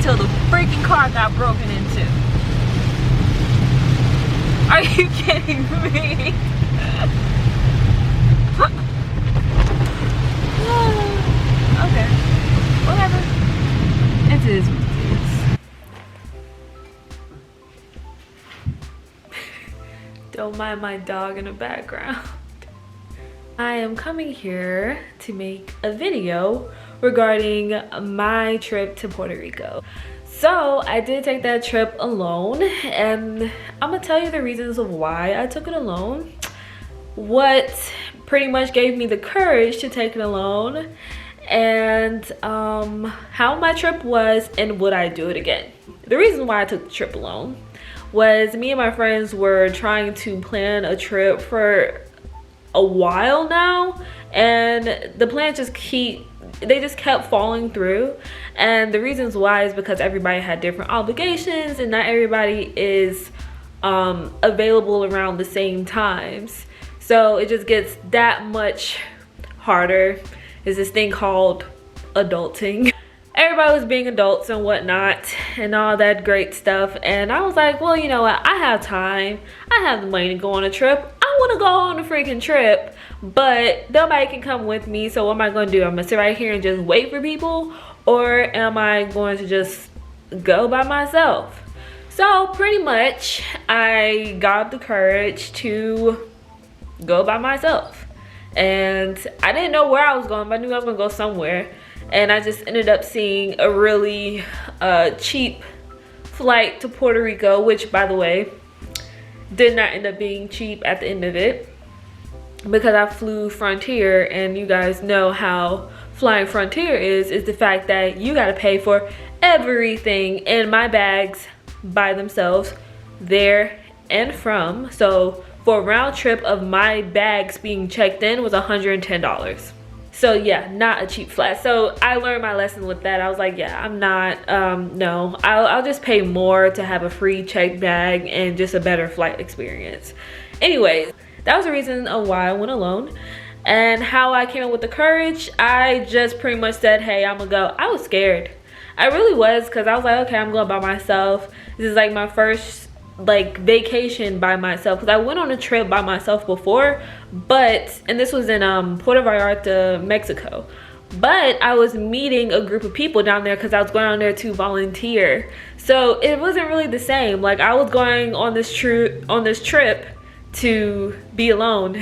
until the freaking car got broken into. Are you kidding me? Okay, whatever. It is what it is. Don't mind my dog in the background. I am coming here to make a video regarding my trip to Puerto Rico. So I did take that trip alone, and I'm gonna tell you the reasons of why I took it alone, what pretty much gave me the courage to take it alone, and how my trip was, and would I do it again. The reason why I took the trip alone was me and my friends were trying to plan a trip for a while now, and the plan just kept falling through. And the reasons why is because everybody had different obligations, and not everybody is available around the same times. So it just gets that much harder. There's this thing called adulting. Everybody was being adults and whatnot and all that great stuff, and I was like, well, you know what, I have time, I have the money to go on a trip. I want to go on a freaking trip, but nobody can come with me. So what am I going to do? I'm gonna sit right here and just wait for people, or am I going to just go by myself? So pretty much I got the courage to go by myself, and I didn't know where I was going, but I knew I was gonna go somewhere. And I just ended up seeing a really cheap flight to Puerto Rico, which, by the way, did not end up being cheap at the end of it, because I flew Frontier, and you guys know how flying Frontier is the fact that you gotta pay for everything in my bags by themselves, there and from. So for a round trip of my bags being checked in was $110. So yeah, not a cheap flight. So I learned my lesson with that. I was like, yeah, I'm not, no, I'll just pay more to have a free checked bag and just a better flight experience. Anyways, that was the reason of why I went alone. And how I came up with the courage, I just pretty much said, hey, I'm gonna go. I was scared. I really was, because I was like, okay, I'm going by myself. This is like my first like vacation by myself, because I went on a trip by myself before, and this was in Puerto Vallarta, Mexico, but I was meeting a group of people down there because I was going down there to volunteer. So it wasn't really the same. Like, I was going on this trip to be alone.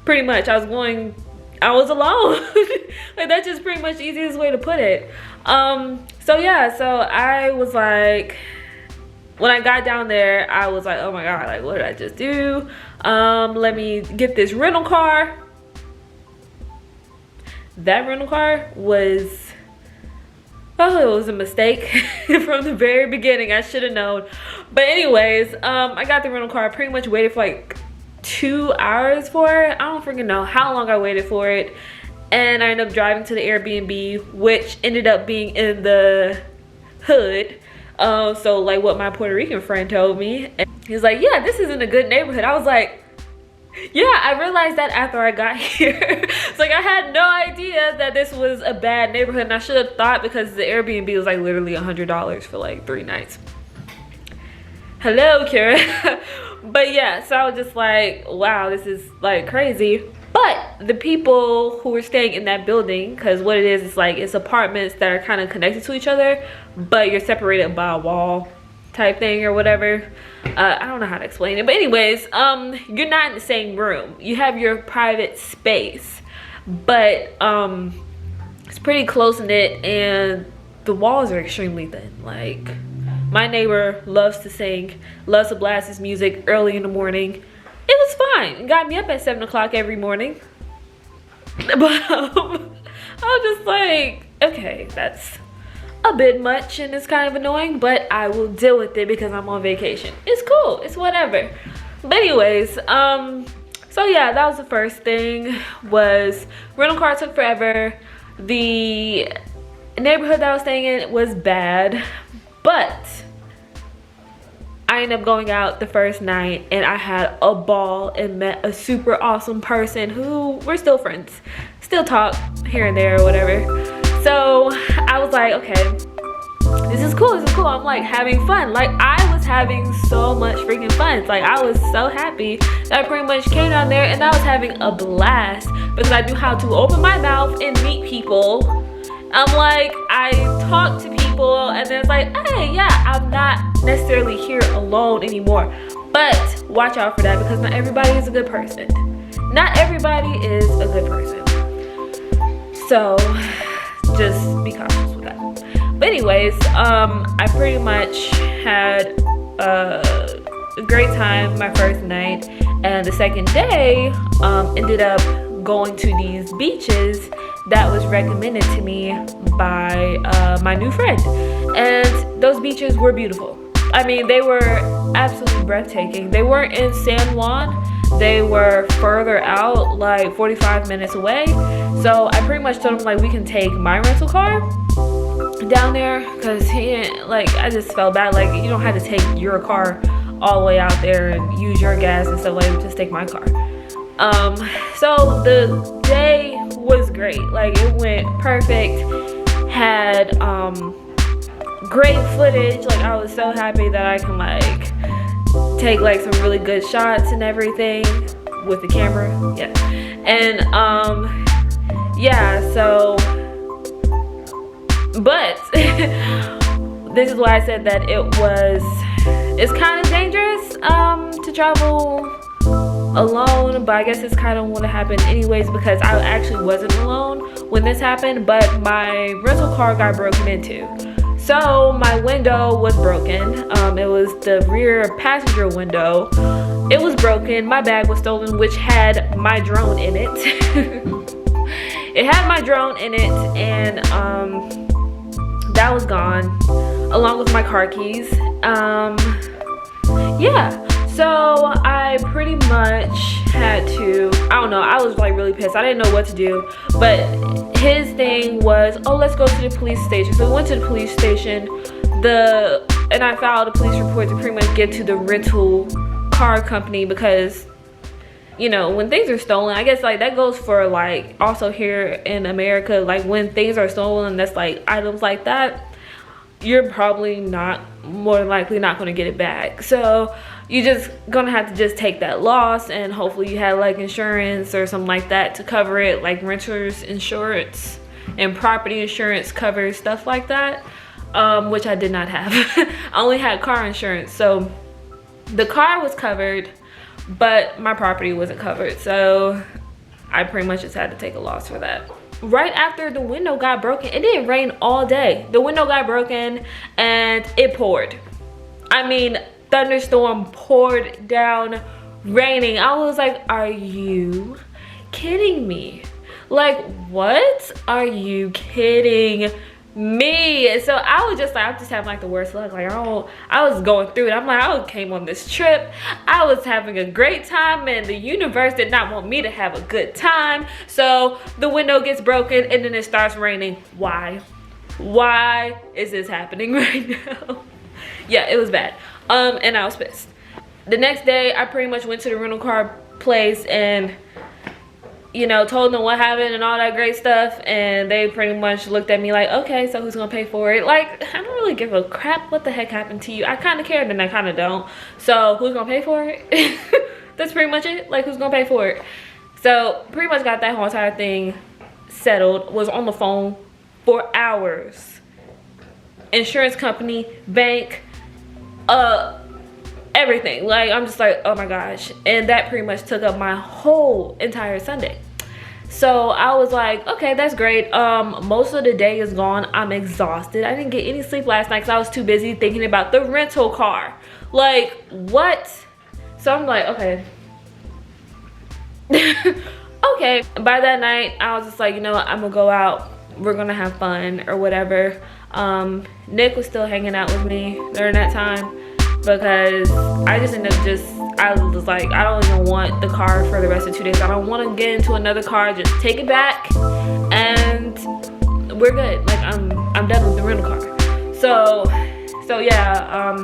Pretty much I was alone. Like, that's just pretty much the easiest way to put it. So yeah, so I was like, when I got down there, I was like, oh my God, like, what did I just do? Let me get this rental car. That rental car was, oh, it was a mistake from the very beginning. I should have known. But anyways, I got the rental car. I pretty much waited for like 2 hours for it. I don't freaking know how long I waited for it. And I ended up driving to the Airbnb, which ended up being in the hood. So like what my Puerto Rican friend told me, and he was like, yeah, this isn't a good neighborhood. I was like, yeah, I realized that after I got here. It's like, I had no idea that this was a bad neighborhood, and I should have thought, because the Airbnb was like literally $100 for like 3 nights. Hello, Kira. But yeah, so I was just like, wow, this is like crazy. But the people who were staying in that building, because what it is, it's like, it's apartments that are kind of connected to each other, but you're separated by a wall type thing or whatever. I don't know how to explain it, but anyways, you're not in the same room. You have your private space, but it's pretty close knit, and the walls are extremely thin. Like, my neighbor loves to sing, loves to blast his music early in the morning. It was fine. It got me up at 7 o'clock every morning. But I was just like, okay, that's a bit much and it's kind of annoying, but I will deal with it because I'm on vacation. It's cool. It's whatever. But anyways, so yeah, that was the first thing. Was rental car took forever. The neighborhood that I was staying in was bad, but I ended up going out the first night and I had a ball and met a super awesome person who we're still friends, still talk here and there or whatever. So I was like, okay, this is cool, this is cool. I'm like having fun. Like I was having so much freaking fun. Like I was so happy that I pretty much came down there and I was having a blast because I knew how to open my mouth and meet people. I'm like, I talk to people and then it's like, hey, yeah, I'm not necessarily here alone anymore. But watch out for that because not everybody is a good person. Not everybody is a good person. So just be cautious with that. But anyways, I pretty much had a great time my first night, and the second day ended up going to these beaches that was recommended to me by my new friend, and those beaches were beautiful. I mean, they were absolutely breathtaking. They weren't in San Juan. They were further out, like 45 minutes away. So I pretty much told him like we can take my rental car down there because he didn't, like, I just felt bad. Like, you don't have to take your car all the way out there and use your gas and stuff. Like, just take my car. So the day was great. Like, it went perfect. Had great footage. Like, I was so happy that I can like take like some really good shots and everything with the camera. Yeah. And yeah, so but this is why I said that it's kind of dangerous to travel alone, but I guess it's kind of what happened anyways because I actually wasn't alone when this happened, but my rental car got broken into. So my window was broken. It was the rear passenger window. It was broken. My bag was stolen, which had my drone in it. It had my drone in it, and that was gone, along with my car keys. Yeah. So I pretty much had to, I don't know, I was like really pissed. I didn't know what to do, but his thing was, oh, let's go to the police station. So we went to the police station, and I filed a police report to pretty much get to the rental car company because, you know, when things are stolen, I guess like that goes for like also here in America, like when things are stolen, that's like items like that, you're probably more than likely not going to get it back. So you're just gonna have to just take that loss, and hopefully you had like insurance or something like that to cover it, like renter's insurance and property insurance covers stuff like that, which I did not have. I only had car insurance, so the car was covered but my property wasn't covered, so I pretty much just had to take a loss for that. Right after the window got broken, it didn't rain all day. The window got broken and it poured. I mean, thunderstorm poured down, raining. I was like, are you kidding me? Like, what? Are you kidding me? So I was just like, I'm just having like the worst luck. Like, I was going through it. I'm like, I came on this trip. I was having a great time, and the universe did not want me to have a good time. So the window gets broken and then it starts raining. Why? Why is this happening right now? Yeah, it was bad. And I was pissed. The next day, I pretty much went to the rental car place and, you know, told them what happened and all that great stuff. And they pretty much looked at me like, okay, so who's gonna pay for it? Like, I don't really give a crap what the heck happened to you. I kind of cared and I kind of don't. So who's gonna pay for it? That's pretty much it. Like, who's gonna pay for it? So pretty much got that whole entire thing settled. Was on the phone for hours. Insurance company, bank, everything. Like, I'm just like, oh my gosh. And that pretty much took up my whole entire Sunday. So I was like, okay, that's great. Most of the day is gone. I'm exhausted. I didn't get any sleep last night because I was too busy thinking about the rental car. Like, what? So I'm like, okay. Okay. By that night, I was just like, you know what? I'm gonna go out. We're gonna have fun or whatever. Nick was still hanging out with me during that time because I just ended up I was like, I don't even want the car for the rest of 2 days. I don't want to get into another car. Just take it back and we're good. Like, I'm done with the rental car. So yeah,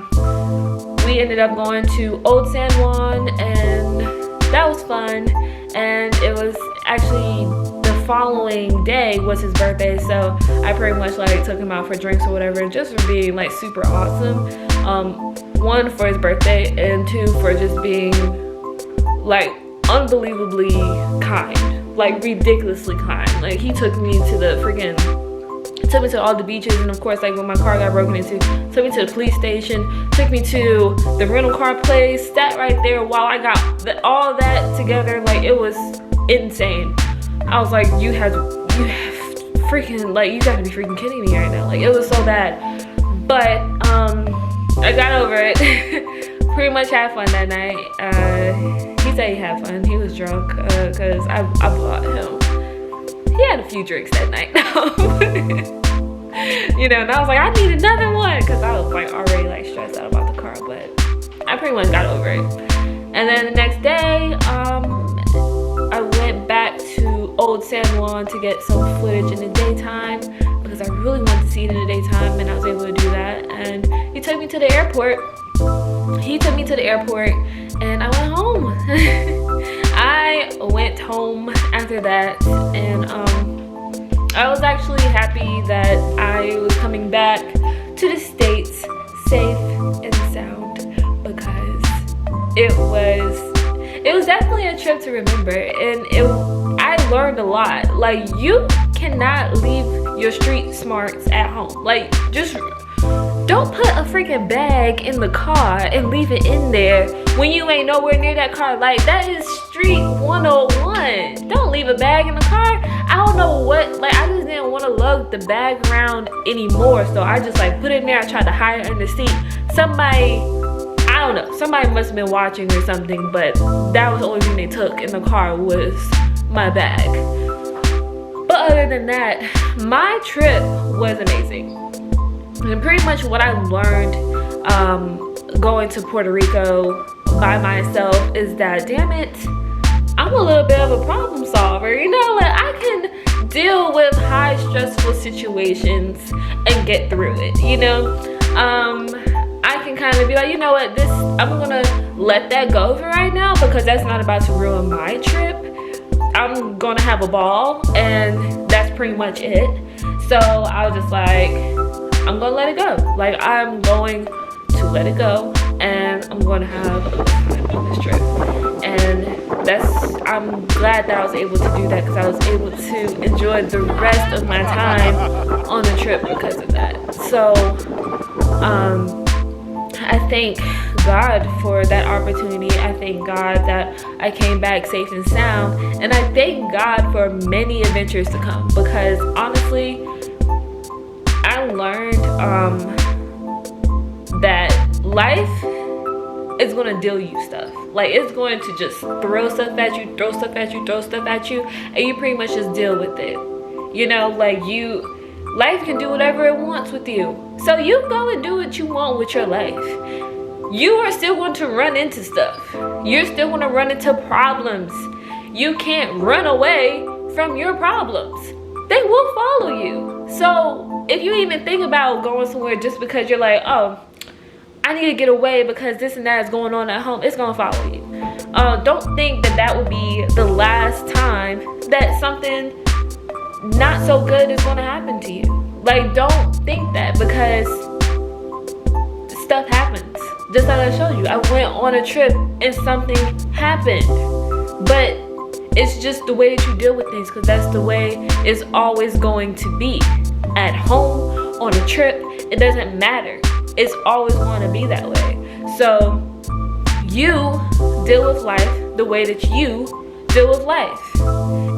we ended up going to Old San Juan, and that was fun. And it was actually the following day was his birthday, so I pretty much like took him out for drinks or whatever, just for being like super awesome. One, for his birthday, and two, for just being like unbelievably kind, like ridiculously kind. Like he took me to the freaking, took me to all the beaches, and of course like when my car got broken into, took me to the police station, took me to the rental car place, sat right there while I got all that together. Like it was insane. I was like, you have freaking, like, you gotta be freaking kidding me right now. Like it was so bad. But I got over it. Pretty much had fun that night. He said he had fun. He was drunk because I bought him. He had a few drinks that night. You know, and I was like, I need another one, because I was like already like stressed out about the car, but I pretty much got over it. And then the next day, I went back to old San Juan to get some footage in the daytime, because I really wanted to see it in the daytime, and I was able to do that. And he took me to the airport. And I went home. I went home after that, and I was actually happy that I was coming back to the States safe and sound, because it was definitely a trip to remember, and I learned a lot. Like, you cannot leave your street smarts at home. Like, just don't put a freaking bag in the car and leave it in there when you ain't nowhere near that car. Like, that is street 101. Don't leave a bag in the car. I don't know what, like, I just didn't want to lug the bag around anymore, so I just like put it in there. I tried to hide it under the seat. Somebody, I don't know, somebody must have been watching or something, but that was the only thing they took in the car was my bag. But other than that, my trip was amazing. And pretty much what I learned going to Puerto Rico by myself is that, damn it, I'm a little bit of a problem solver. You know, like, I can deal with high stressful situations and get through it, you know. I can kind of be like, you know what, this, I'm gonna let that go for right now, because that's not about to ruin my trip. I'm gonna have a ball, and that's pretty much it. So I was just like, I'm gonna let it go. Like, I'm going to let it go, and I'm gonna have a good time on this trip. And I'm glad that I was able to do that, because I was able to enjoy the rest of my time on the trip because of that. So I thank God for that opportunity. I thank God that I came back safe and sound, and I thank God for many adventures to come, because honestly, I learned that life is going to deal you stuff. Like, it's going to just throw stuff at you, throw stuff at you, and you pretty much just deal with it. You know, like, life can do whatever it wants with you. So you go and do what you want with your life. You are still going to run into stuff. You're still going to run into problems. You can't run away from your problems. They will follow you. So if you even think about going somewhere just because you're like, oh, I need to get away because this and that is going on at home, it's gonna follow you. Don't think that would be the last time that something not so good is gonna happen to you. Like, don't think that, because stuff happens. Just like I showed you, I went on a trip and something happened. But it's just the way that you deal with things, because that's the way it's always going to be. At home, on a trip, it doesn't matter. It's always going to be that way. So you deal with life the way that you deal with life.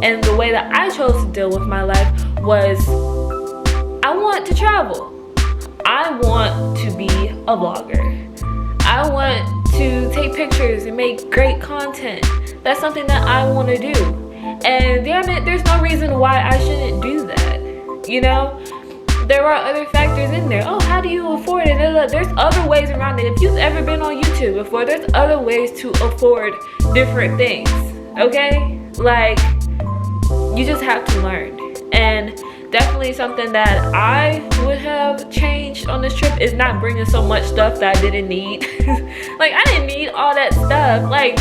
And the way that I chose to deal with my life was, I want to travel. I want to be a vlogger. I want to take pictures and make great content. That's something that I want to do. And damn it, there's no reason why I shouldn't do that. You know? There are other factors in there. Oh, how do you afford it? There's other ways around it. If you've ever been on YouTube before, there's other ways to afford different things, okay? Like, you just have to learn. And definitely something that I would have changed on this trip is not bringing so much stuff that I didn't need. Like, I didn't need all that stuff. Like,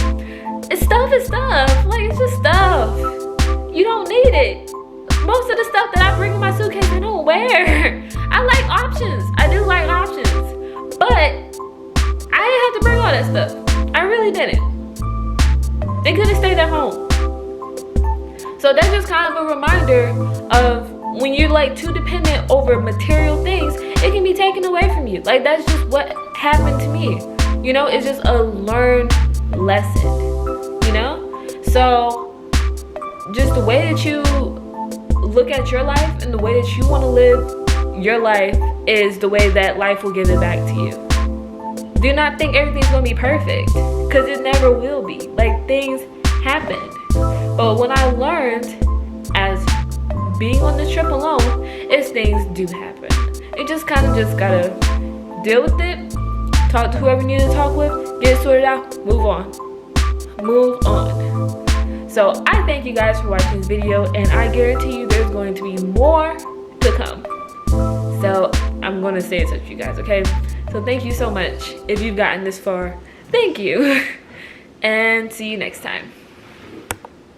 stuff is stuff. Like, it's just stuff. You don't need it. most of the stuff that I bring in my suitcase I don't wear. I like options. I do like options. But I didn't have to bring all that stuff. I really didn't. They could have stayed at home. So that's just kind of a reminder of when you're like too dependent over material things, it can be taken away from you. Like that's just what happened to me. You know, it's just a learned lesson, you know? So just the way that you look at your life and the way that you want to live your life is the way that life will give it back to you. Do not think everything's going to be perfect, because it never will be. Like, things happen. But when I learned as being on this trip alone is things do happen. It just kind of just gotta deal with it, talk to whoever you need to talk with, get it sorted out, move on. Move on. So I thank you guys for watching this video, and I guarantee you there's going to be more to come. So I'm going to stay in touch with you guys, okay? So thank you so much. If you've gotten this far, thank you. And see you next time.